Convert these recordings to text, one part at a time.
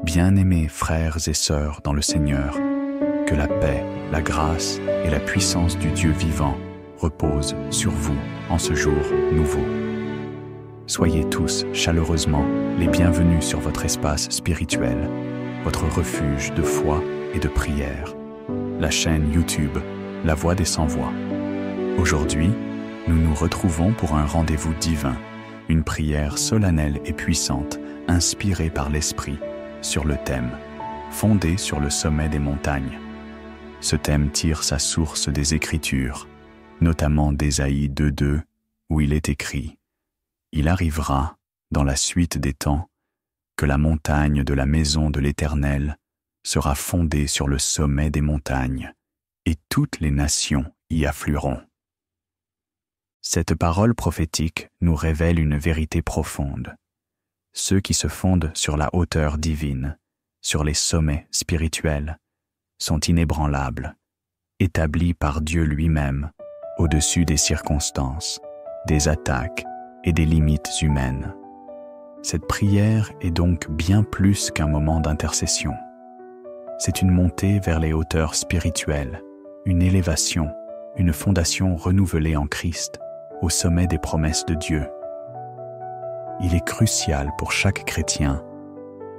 Bien-aimés frères et sœurs dans le Seigneur, que la paix, la grâce et la puissance du Dieu vivant reposent sur vous en ce jour nouveau. Soyez tous chaleureusement les bienvenus sur votre espace spirituel, votre refuge de foi et de prière, la chaîne YouTube La Voix des Sans-Voix. Aujourd'hui, nous nous retrouvons pour un rendez-vous divin, une prière solennelle et puissante, inspirée par l'Esprit, sur le thème « Fondé sur le sommet des montagnes ». Ce thème tire sa source des Écritures, notamment d'Ésaïe 2:2, où il est écrit « Il arrivera, dans la suite des temps, que la montagne de la maison de l'Éternel sera fondée sur le sommet des montagnes, et toutes les nations y afflueront. » Cette parole prophétique nous révèle une vérité profonde. Ceux qui se fondent sur la hauteur divine, sur les sommets spirituels, sont inébranlables, établis par Dieu lui-même, au-dessus des circonstances, des attaques et des limites humaines. Cette prière est donc bien plus qu'un moment d'intercession. C'est une montée vers les hauteurs spirituelles, une élévation, une fondation renouvelée en Christ, au sommet des promesses de Dieu. Il est crucial pour chaque chrétien,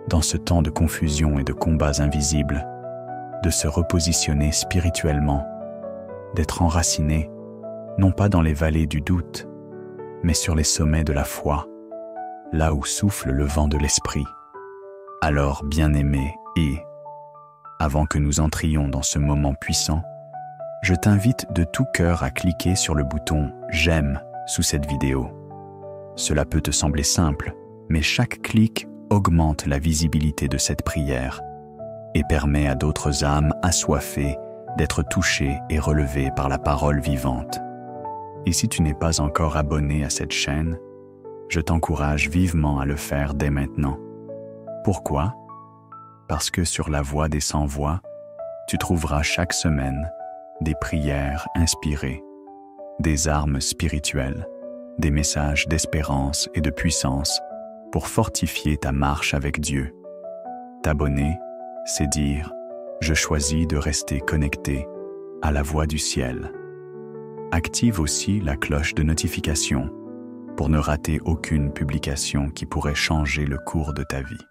dans ce temps de confusion et de combats invisibles, de se repositionner spirituellement, d'être enraciné, non pas dans les vallées du doute, mais sur les sommets de la foi, là où souffle le vent de l'Esprit. Alors, bien-aimé, avant que nous entrions dans ce moment puissant, je t'invite de tout cœur à cliquer sur le bouton « J'aime » sous cette vidéo. Cela peut te sembler simple, mais chaque clic augmente la visibilité de cette prière et permet à d'autres âmes assoiffées d'être touchées et relevées par la parole vivante. Et si tu n'es pas encore abonné à cette chaîne, je t'encourage vivement à le faire dès maintenant. Pourquoi ? Parce que sur La Voix des Sans-Voix, tu trouveras chaque semaine des prières inspirées, des armes spirituelles, des messages d'espérance et de puissance pour fortifier ta marche avec Dieu. T'abonner, c'est dire « Je choisis de rester connecté à la voix du ciel ». Active aussi la cloche de notification pour ne rater aucune publication qui pourrait changer le cours de ta vie.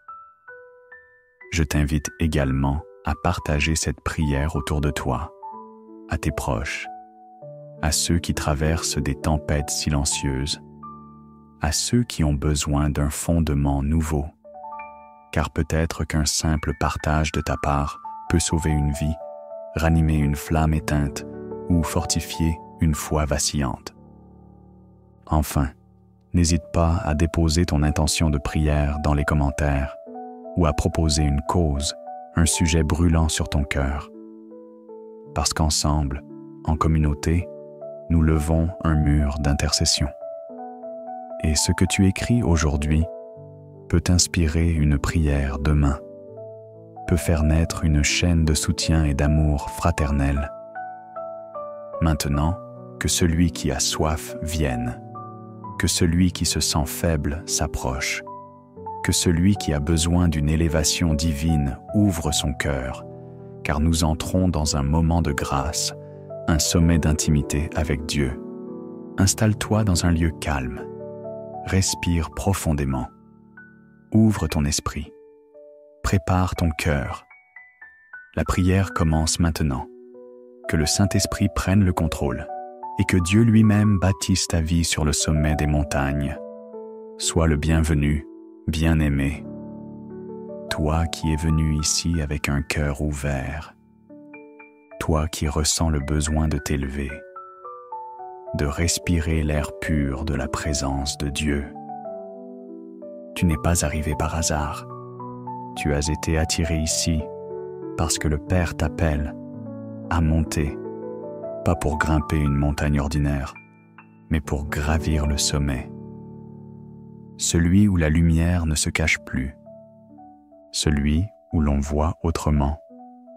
Je t'invite également à partager cette prière autour de toi, à tes proches, à ceux qui traversent des tempêtes silencieuses, à ceux qui ont besoin d'un fondement nouveau, car peut-être qu'un simple partage de ta part peut sauver une vie, ranimer une flamme éteinte ou fortifier une foi vacillante. Enfin, n'hésite pas à déposer ton intention de prière dans les commentaires ou à proposer une cause, un sujet brûlant sur ton cœur. Parce qu'ensemble, en communauté, nous levons un mur d'intercession. Et ce que tu écris aujourd'hui peut inspirer une prière demain, peut faire naître une chaîne de soutien et d'amour fraternel. Maintenant, que celui qui a soif vienne, que celui qui se sent faible s'approche, que celui qui a besoin d'une élévation divine ouvre son cœur, car nous entrons dans un moment de grâce, un sommet d'intimité avec Dieu. Installe-toi dans un lieu calme. Respire profondément. Ouvre ton esprit. Prépare ton cœur. La prière commence maintenant. Que le Saint-Esprit prenne le contrôle et que Dieu lui-même bâtisse ta vie sur le sommet des montagnes. Sois le bienvenu, bien-aimé. Toi qui es venu ici avec un cœur ouvert. Toi qui ressens le besoin de t'élever, de respirer l'air pur de la présence de Dieu. Tu n'es pas arrivé par hasard. Tu as été attiré ici parce que le Père t'appelle à monter, pas pour grimper une montagne ordinaire, mais pour gravir le sommet. Celui où la lumière ne se cache plus, celui où l'on voit autrement,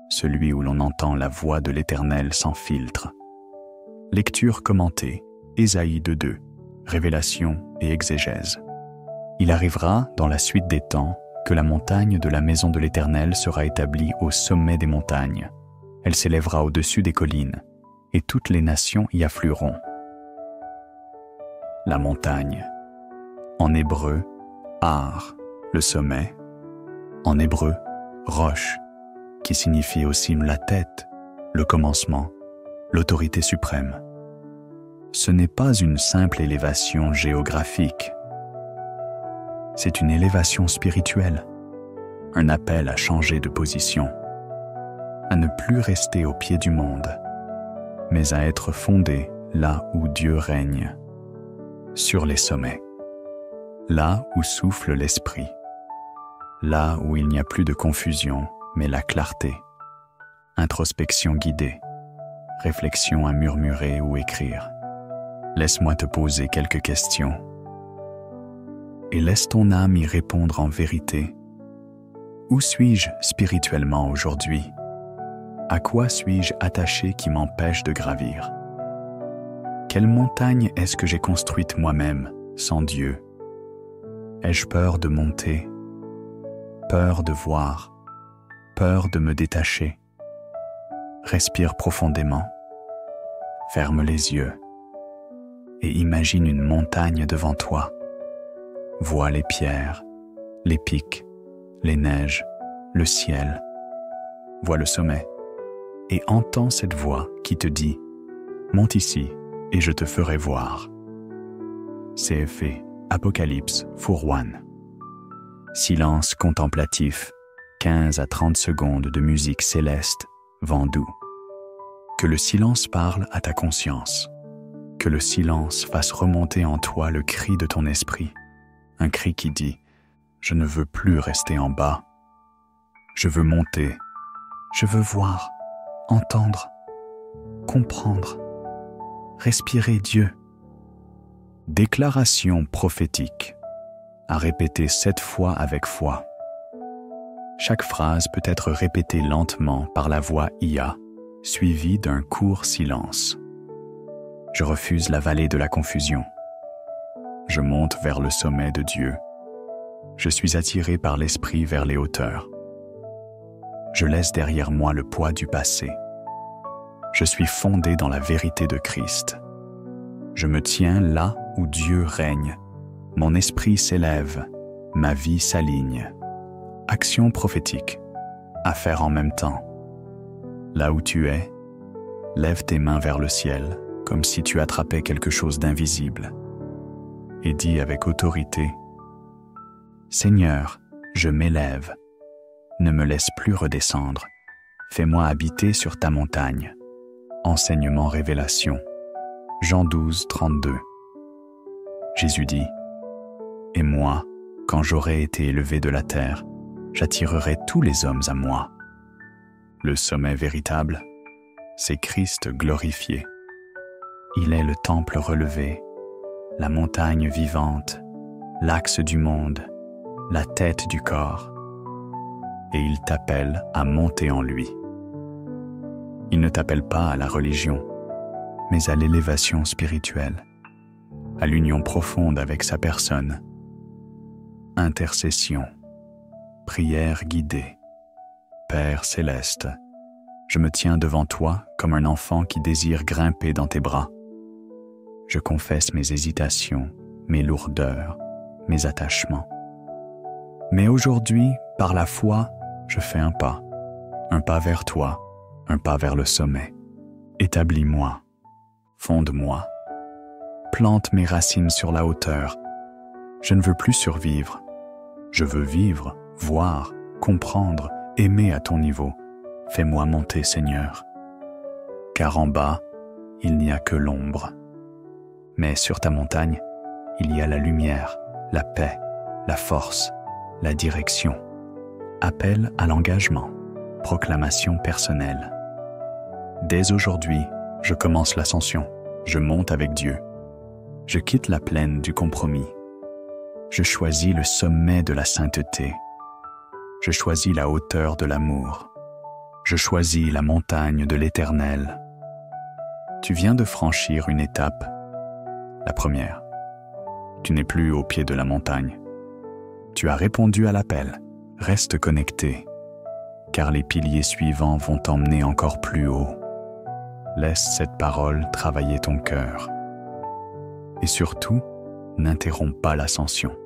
celui où l'on entend la voix de l'Éternel sans filtre. Lecture commentée, Ésaïe 2:2, révélation et exégèse. Il arrivera, dans la suite des temps, que la montagne de la maison de l'Éternel sera établie au sommet des montagnes. Elle s'élèvera au-dessus des collines, et toutes les nations y afflueront. La montagne. En hébreu, Har, le sommet. En hébreu, Roche, qui signifie aussi la tête, le commencement, l'autorité suprême. Ce n'est pas une simple élévation géographique. C'est une élévation spirituelle, un appel à changer de position, à ne plus rester au pied du monde, mais à être fondé là où Dieu règne, sur les sommets, là où souffle l'Esprit, là où il n'y a plus de confusion, mais la clarté, introspection guidée, réflexion à murmurer ou écrire. Laisse-moi te poser quelques questions. Et laisse ton âme y répondre en vérité. Où suis-je spirituellement aujourd'hui? À quoi suis-je attaché qui m'empêche de gravir? Quelle montagne est-ce que j'ai construite moi-même, sans Dieu? Ai-je peur de monter? Peur de voir? Peur de me détacher? Respire profondément. Ferme les yeux. Et imagine une montagne devant toi. Vois les pierres, les pics, les neiges, le ciel. Vois le sommet et entends cette voix qui te dit « Monte ici et je te ferai voir ». CFE, Apocalypse 4:1. Silence contemplatif, 15 à 30 secondes de musique céleste, vent doux. Que le silence parle à ta conscience. Que le silence fasse remonter en toi le cri de ton esprit. Un cri qui dit « Je ne veux plus rester en bas. Je veux monter. Je veux voir, entendre, comprendre, respirer Dieu. » Déclaration prophétique, à répéter 7 fois avec foi. Chaque phrase peut être répétée lentement par la voix IA, suivie d'un court silence. Je refuse la vallée de la confusion. Je monte vers le sommet de Dieu. Je suis attiré par l'esprit vers les hauteurs. Je laisse derrière moi le poids du passé. Je suis fondé dans la vérité de Christ. Je me tiens là où Dieu règne. Mon esprit s'élève, ma vie s'aligne. Action prophétique, à faire en même temps. Là où tu es, lève tes mains vers le ciel, comme si tu attrapais quelque chose d'invisible. Et dis avec autorité, « Seigneur, je m'élève. Ne me laisse plus redescendre. Fais-moi habiter sur ta montagne. » Enseignement Révélation. Jean 12, 32. Jésus dit, « Et moi, quand j'aurai été élevé de la terre, j'attirerai tous les hommes à moi. » Le sommet véritable, c'est Christ glorifié. Il est le temple relevé, la montagne vivante, l'axe du monde, la tête du corps. Et il t'appelle à monter en lui. Il ne t'appelle pas à la religion, mais à l'élévation spirituelle, à l'union profonde avec sa personne. Intercession, prière guidée. Père céleste, je me tiens devant toi comme un enfant qui désire grimper dans tes bras. Je confesse mes hésitations, mes lourdeurs, mes attachements. Mais aujourd'hui, par la foi, je fais un pas vers toi, un pas vers le sommet. Établis-moi, fonde-moi, plante mes racines sur la hauteur. Je ne veux plus survivre. Je veux vivre, voir, comprendre, aimer à ton niveau. Fais-moi monter, Seigneur. Car en bas, il n'y a que l'ombre. Mais sur ta montagne, il y a la lumière, la paix, la force, la direction. Appel à l'engagement, proclamation personnelle. Dès aujourd'hui, je commence l'ascension, je monte avec Dieu. Je quitte la plaine du compromis. Je choisis le sommet de la sainteté. Je choisis la hauteur de l'amour. Je choisis la montagne de l'Éternel. Tu viens de franchir une étape. La première. Tu n'es plus au pied de la montagne. Tu as répondu à l'appel Reste connecté, car les piliers suivants vont t'emmener encore plus haut. Laisse cette parole travailler ton cœur. Et surtout, n'interromps pas l'ascension.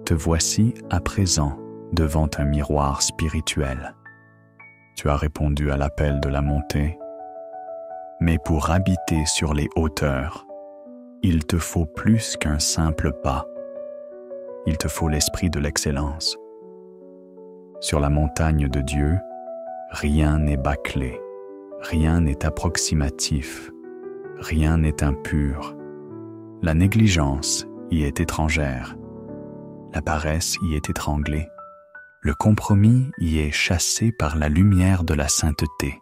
Te voici à présent devant un miroir spirituel. Tu as répondu à l'appel de la montée, mais pour habiter sur les hauteurs, il te faut plus qu'un simple pas. Il te faut l'esprit de l'excellence. Sur la montagne de Dieu, rien n'est bâclé, rien n'est approximatif, rien n'est impur. La négligence y est étrangère, la paresse y est étranglée, le compromis y est chassé par la lumière de la sainteté.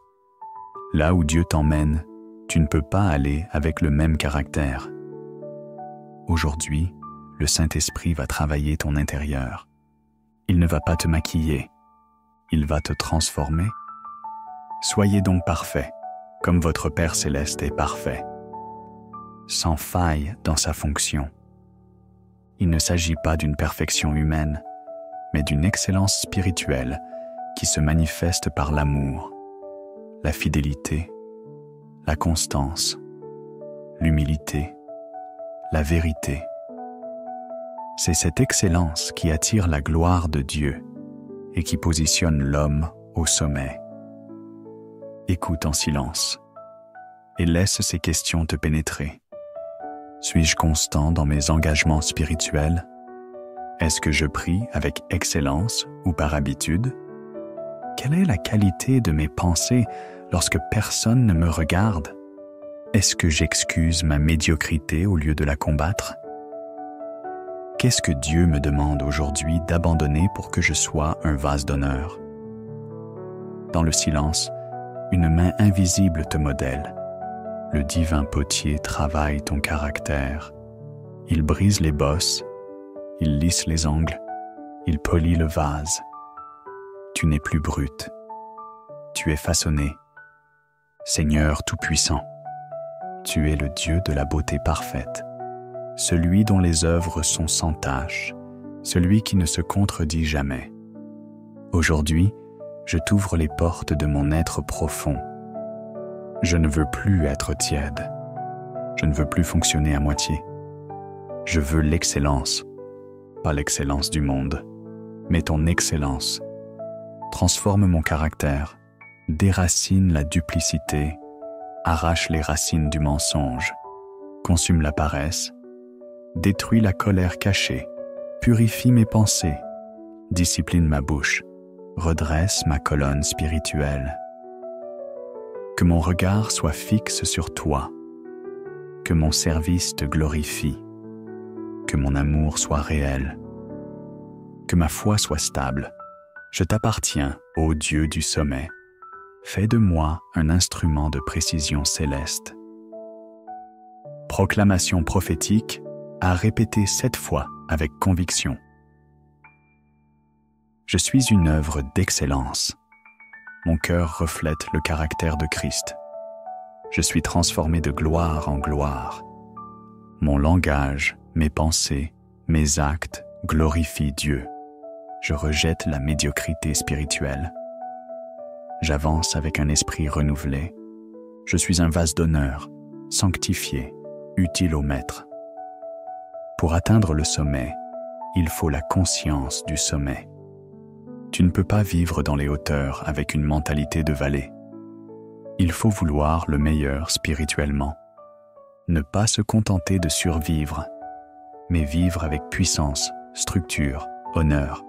Là où Dieu t'emmène, tu ne peux pas aller avec le même caractère. Aujourd'hui, le Saint-Esprit va travailler ton intérieur. Il ne va pas te maquiller, il va te transformer. Soyez donc parfaits, comme votre Père céleste est parfait, sans faille dans sa fonction. Il ne s'agit pas d'une perfection humaine, mais d'une excellence spirituelle qui se manifeste par l'amour, la fidélité, la constance, l'humilité, la vérité. C'est cette excellence qui attire la gloire de Dieu et qui positionne l'homme au sommet. Écoute en silence et laisse ces questions te pénétrer. Suis-je constant dans mes engagements spirituels? Est-ce que je prie avec excellence ou par habitude? Quelle est la qualité de mes pensées lorsque personne ne me regarde? Est-ce que j'excuse ma médiocrité au lieu de la combattre? Qu'est-ce que Dieu me demande aujourd'hui d'abandonner pour que je sois un vase d'honneur? Dans le silence, une main invisible te modèle. Le divin potier travaille ton caractère. Il brise les bosses, il lisse les angles, il polit le vase. Tu n'es plus brute, tu es façonné. Seigneur Tout-Puissant, tu es le Dieu de la beauté parfaite, celui dont les œuvres sont sans tache, celui qui ne se contredit jamais. Aujourd'hui, je t'ouvre les portes de mon être profond. Je ne veux plus être tiède. Je ne veux plus fonctionner à moitié. Je veux l'excellence, pas l'excellence du monde, mais ton excellence. Transforme mon caractère, déracine la duplicité, arrache les racines du mensonge, consume la paresse, détruis la colère cachée, purifie mes pensées, discipline ma bouche, redresse ma colonne spirituelle. Que mon regard soit fixe sur toi, que mon service te glorifie, que mon amour soit réel, que ma foi soit stable. Je t'appartiens, ô Dieu du sommet. Fais de moi un instrument de précision céleste. Proclamation prophétique à répéter 7 fois avec conviction. Je suis une œuvre d'excellence. Mon cœur reflète le caractère de Christ. Je suis transformé de gloire en gloire. Mon langage, mes pensées, mes actes glorifient Dieu. Je rejette la médiocrité spirituelle. J'avance avec un esprit renouvelé. Je suis un vase d'honneur, sanctifié, utile au Maître. Pour atteindre le sommet, il faut la conscience du sommet. Tu ne peux pas vivre dans les hauteurs avec une mentalité de vallée. Il faut vouloir le meilleur spirituellement. Ne pas se contenter de survivre, mais vivre avec puissance, structure, honneur.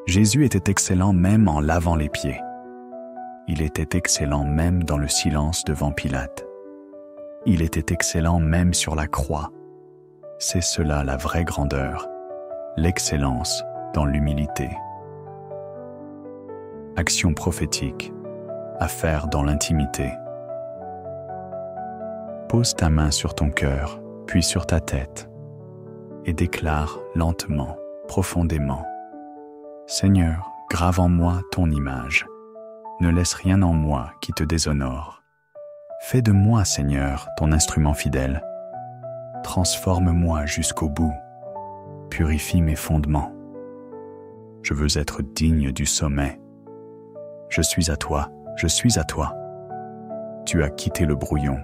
Jésus était excellent même en lavant les pieds. Il était excellent même dans le silence devant Pilate. Il était excellent même sur la croix. C'est cela la vraie grandeur, l'excellence dans l'humilité. Action prophétique, à faire dans l'intimité. Pose ta main sur ton cœur, puis sur ta tête, et déclare lentement, profondément: Seigneur, grave en moi ton image. Ne laisse rien en moi qui te déshonore. Fais de moi, Seigneur, ton instrument fidèle. Transforme-moi jusqu'au bout. Purifie mes fondements. Je veux être digne du sommet. Je suis à toi, je suis à toi. Tu as quitté le brouillon.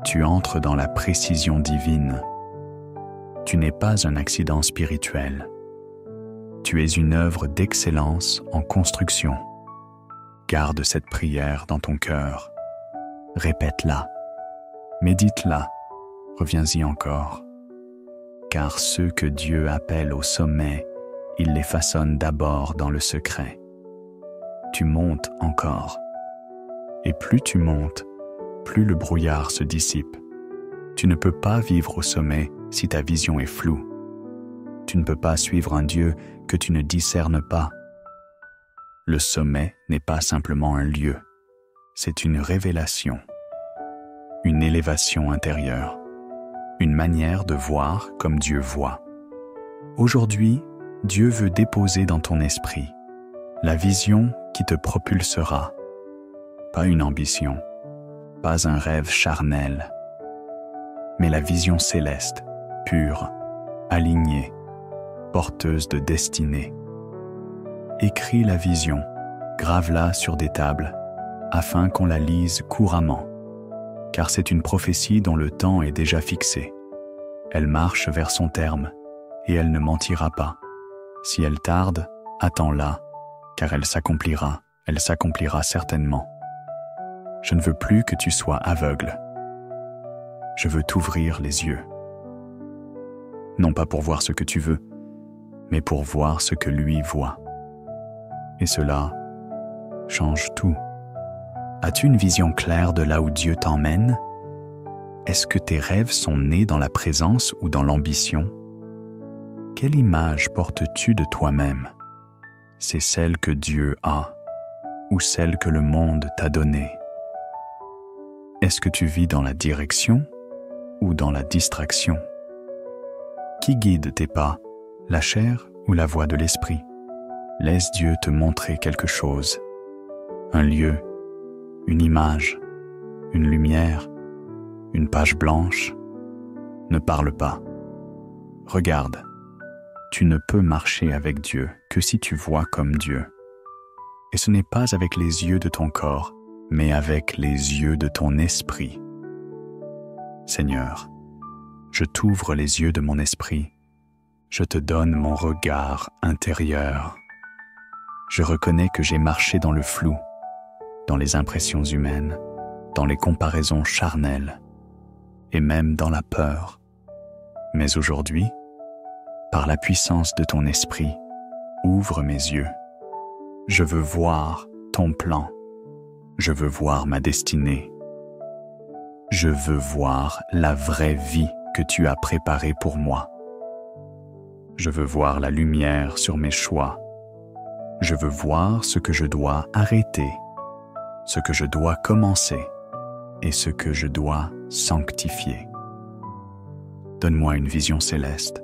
Tu entres dans la précision divine. Tu n'es pas un accident spirituel. Tu es une œuvre d'excellence en construction. Garde cette prière dans ton cœur. Répète-la. Médite-la. Reviens-y encore. Car ceux que Dieu appelle au sommet, il les façonne d'abord dans le secret. Tu montes encore. Et plus tu montes, plus le brouillard se dissipe. Tu ne peux pas vivre au sommet si ta vision est floue. Tu ne peux pas suivre un Dieu que tu ne discernes pas. Le sommet n'est pas simplement un lieu, c'est une révélation, une élévation intérieure, une manière de voir comme Dieu voit. Aujourd'hui, Dieu veut déposer dans ton esprit la vision qui te propulsera, pas une ambition, pas un rêve charnel, mais la vision céleste, pure, alignée, porteuse de destinée. Écris la vision, grave-la sur des tables, afin qu'on la lise couramment, car c'est une prophétie dont le temps est déjà fixé. Elle marche vers son terme, et elle ne mentira pas. Si elle tarde, attends-la, car elle s'accomplira certainement. Je ne veux plus que tu sois aveugle. Je veux t'ouvrir les yeux. Non pas pour voir ce que tu veux, mais pour voir ce que lui voit. Et cela change tout. As-tu une vision claire de là où Dieu t'emmène? Est-ce que tes rêves sont nés dans la présence ou dans l'ambition? Quelle image portes-tu de toi-même? C'est celle que Dieu a ou celle que le monde t'a donnée? Est-ce que tu vis dans la direction ou dans la distraction? Qui guide tes pas, la chair ou la voix de l'esprit? Laisse Dieu te montrer quelque chose, un lieu, une image, une lumière, une page blanche. Ne parle pas. Regarde, tu ne peux marcher avec Dieu que si tu vois comme Dieu. Et ce n'est pas avec les yeux de ton corps, mais avec les yeux de ton esprit. Seigneur, je t'ouvre les yeux de mon esprit. Je te donne mon regard intérieur. Je reconnais que j'ai marché dans le flou, dans les impressions humaines, dans les comparaisons charnelles, et même dans la peur. Mais aujourd'hui, par la puissance de ton esprit, ouvre mes yeux. Je veux voir ton plan. Je veux voir ma destinée. Je veux voir la vraie vie que tu as préparée pour moi. Je veux voir la lumière sur mes choix. Je veux voir ce que je dois arrêter, ce que je dois commencer et ce que je dois sanctifier. Donne-moi une vision céleste.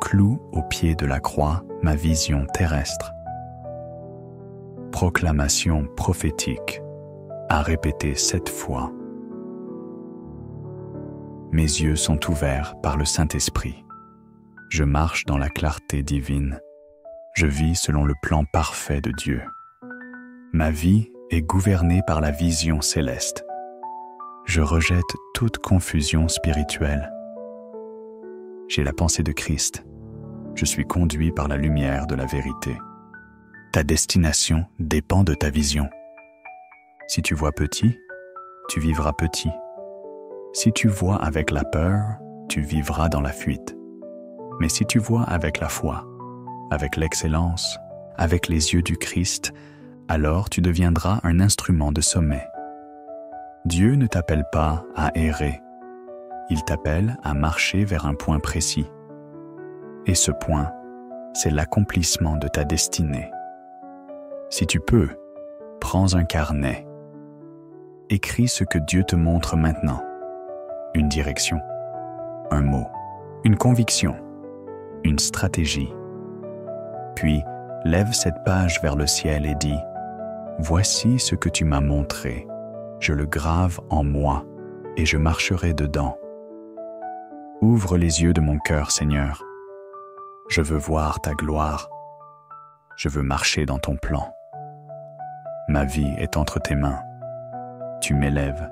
Cloue au pied de la croix ma vision terrestre. Proclamation prophétique à répéter 7 fois. Mes yeux sont ouverts par le Saint-Esprit. Je marche dans la clarté divine. Je vis selon le plan parfait de Dieu. Ma vie est gouvernée par la vision céleste. Je rejette toute confusion spirituelle. J'ai la pensée de Christ. Je suis conduit par la lumière de la vérité. Ta destination dépend de ta vision. Si tu vois petit, tu vivras petit. Si tu vois avec la peur, tu vivras dans la fuite. Mais si tu vois avec la foi, avec l'excellence, avec les yeux du Christ, alors tu deviendras un instrument de sommet. Dieu ne t'appelle pas à errer. Il t'appelle à marcher vers un point précis. Et ce point, c'est l'accomplissement de ta destinée. Si tu peux, prends un carnet. Écris ce que Dieu te montre maintenant. Une direction, un mot, une conviction, une stratégie. Puis, lève cette page vers le ciel et dis « Voici ce que tu m'as montré. Je le grave en moi et je marcherai dedans. Ouvre les yeux de mon cœur, Seigneur. Je veux voir ta gloire. je veux marcher dans ton plan. Ma vie est entre tes mains. Tu m'élèves,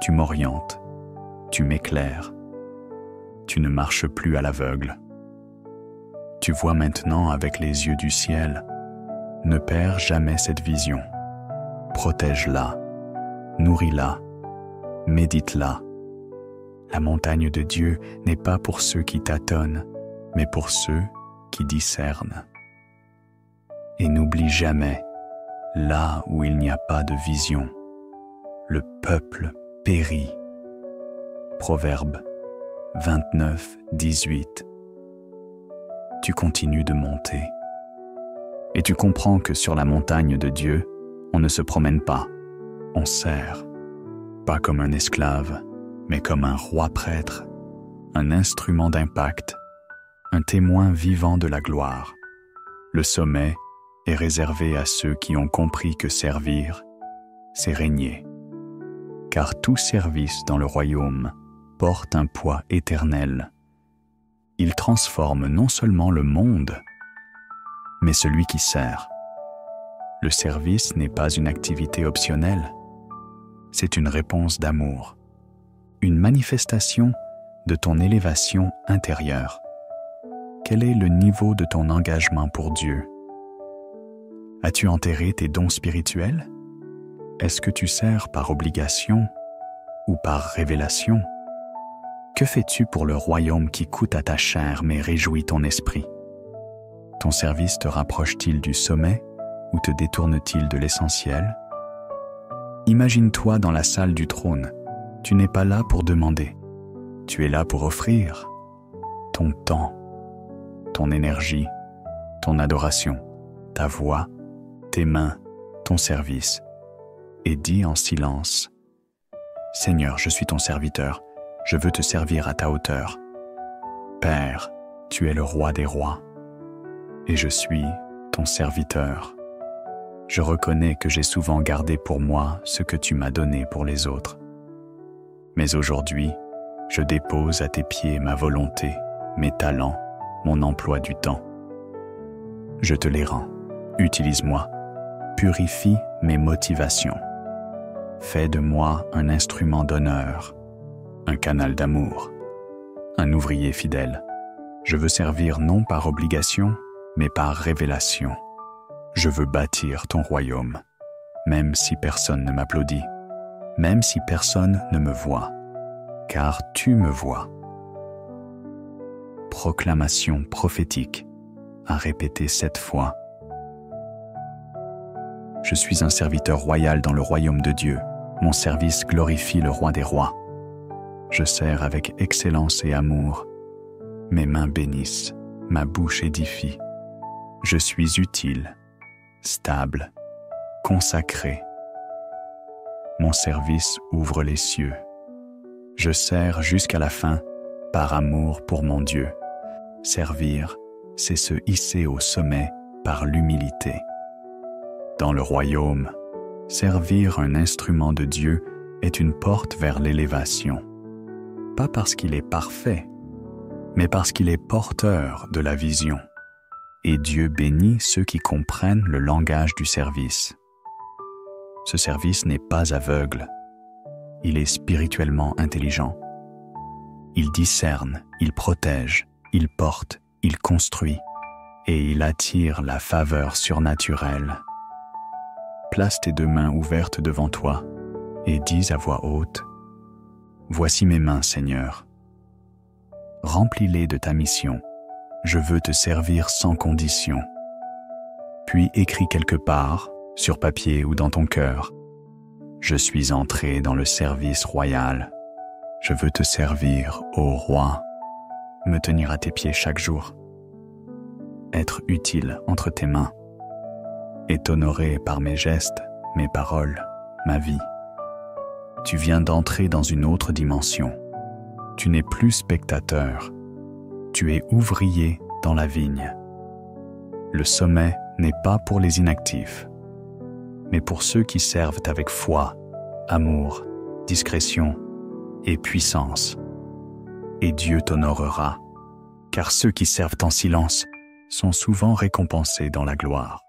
tu m'orientes, tu m'éclaires. Tu ne marches plus à l'aveugle. Tu vois maintenant avec les yeux du ciel. Ne perds jamais cette vision. Protège-la, nourris-la, médite-la. La montagne de Dieu n'est pas pour ceux qui tâtonnent, mais pour ceux qui discernent. Et n'oublie jamais, là où il n'y a pas de vision, le peuple périt. Proverbe 29, 18. Tu continues de monter. Et tu comprends que sur la montagne de Dieu, on ne se promène pas, on sert. Pas comme un esclave, mais comme un roi prêtre, un instrument d'impact, un témoin vivant de la gloire. Le sommet est réservé à ceux qui ont compris que servir, c'est régner. Car tout service dans le royaume porte un poids éternel. Il transforme non seulement le monde, mais celui qui sert. Le service n'est pas une activité optionnelle, c'est une réponse d'amour, une manifestation de ton élévation intérieure. Quel est le niveau de ton engagement pour Dieu? As-tu enterré tes dons spirituels? Est-ce que tu sers par obligation ou par révélation? Que fais-tu pour le royaume qui coûte à ta chair mais réjouit ton esprit? Ton service te rapproche-t-il du sommet ou te détourne-t-il de l'essentiel? Imagine-toi dans la salle du trône. Tu n'es pas là pour demander. Tu es là pour offrir ton temps, ton énergie, ton adoration, ta voix, tes mains, ton service. Et dis en silence, « Seigneur, je suis ton serviteur, je veux te servir à ta hauteur. Père, tu es le roi des rois, et je suis ton serviteur. Je reconnais que j'ai souvent gardé pour moi ce que tu m'as donné pour les autres. Mais aujourd'hui, je dépose à tes pieds ma volonté, mes talents, mon emploi du temps. Je te les rends. Utilise-moi. Purifie mes motivations. Fais de moi un instrument d'honneur, un canal d'amour, un ouvrier fidèle. Je veux servir non par obligation, mais par révélation. Je veux bâtir ton royaume, même si personne ne m'applaudit, même si personne ne me voit, car tu me vois. Proclamation prophétique, à répéter 7 fois. Je suis un serviteur royal dans le royaume de Dieu. Mon service glorifie le roi des rois. Je sers avec excellence et amour. Mes mains bénissent, ma bouche édifie. Je suis utile, stable, consacré. Mon service ouvre les cieux. Je sers jusqu'à la fin par amour pour mon Dieu. Servir, c'est se hisser au sommet par l'humilité. Dans le royaume, servir un instrument de Dieu est une porte vers l'élévation. Pas parce qu'il est parfait, mais parce qu'il est porteur de la vision. Et Dieu bénit ceux qui comprennent le langage du service. Ce service n'est pas aveugle. Il est spirituellement intelligent. Il discerne, il protège, il porte, il construit, et il attire la faveur surnaturelle. Place tes 2 mains ouvertes devant toi et dis à voix haute, « Voici mes mains, Seigneur. Remplis-les de ta mission. Je veux te servir sans condition. » Puis écris quelque part, sur papier ou dans ton cœur, « Je suis entré dans le service royal. Je veux te servir, ô roi, me tenir à tes pieds chaque jour, être utile entre tes mains, et t'honorer par mes gestes, mes paroles, ma vie. Tu viens d'entrer dans une autre dimension. Tu n'es plus spectateur. Tu es ouvrier dans la vigne. Le sommet n'est pas pour les inactifs, mais pour ceux qui servent avec foi, amour, discrétion et puissance. Et Dieu t'honorera, car ceux qui servent en silence sont souvent récompensés dans la gloire.